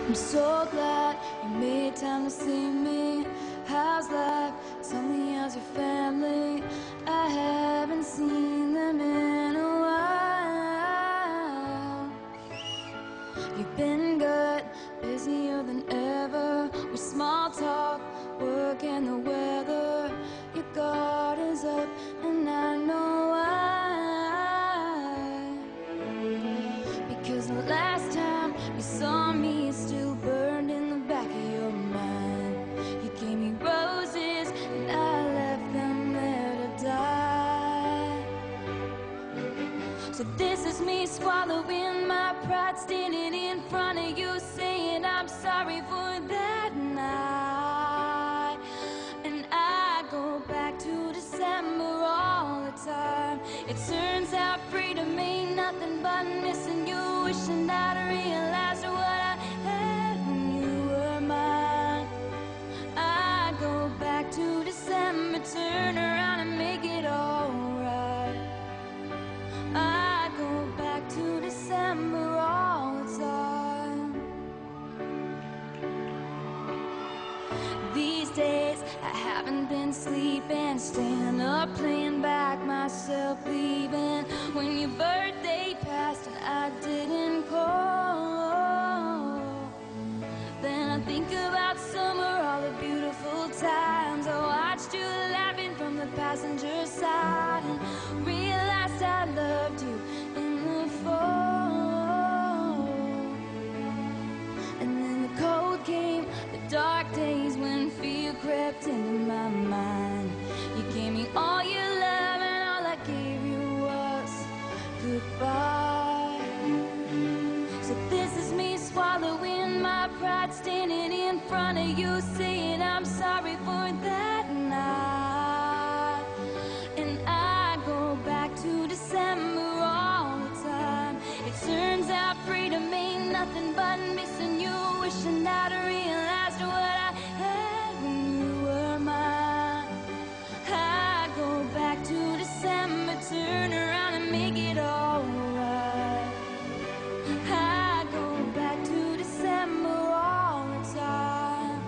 I'm so glad you made time to see me. How's life? Tell me, how's your family? I haven't seen them in a while. You've been good, busier than ever, with small talk, work and the weather. Your guard is up and I know why. Because the last time you saw me, still burned in the back of your mind. You gave me roses and I left them there to die. So this is me swallowing my pride, standing in front of you, saying I'm sorry for that night. And I go back to December all the time. It turns out freedom ain't nothing but missing you, wishing that I realized what I had when you were mine. I go back to December, turn around and make it alright. I go back to December all the time. These days I haven't been sleeping, staying up, playing back myself, leaving when your birthday passed and I didn't call. Then I think about summer, all the beautiful times I watched you laughing from the passenger side, and realized I loved you in the fall. And then the cold came, the dark days when fear crept into my mind. You gave me all your love and all I gave you was goodbye. So this is me swallowing my pride, standing in front of you, saying I'm sorry for that night. And I go back to December all the time. It turns out freedom ain't nothing but missing you, wishing that I realized what I had when you were mine. I go back to December, turn around and make it alright. I go back to December all the time.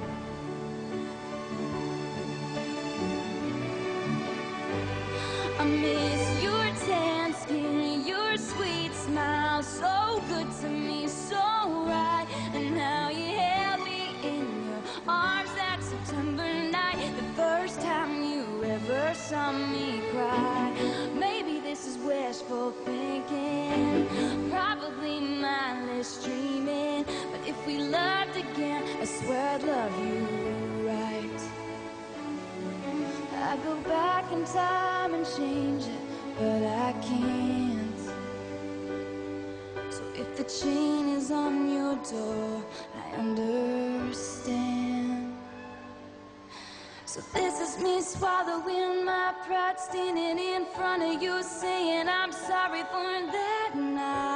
I miss your tan skin, your sweet smile, so good to me, so right. And how you held me in your arms that September night, the first time you ever saw me cry. Maybe this is wishful thinking, probably mindless dreaming, but if we loved again, I swear I'd love you right. I go back in time and change it, but I can't. So if the chain is on your door, I understand. So this is me swallowing my pride, standing in front of you, saying I'm sorry for that night.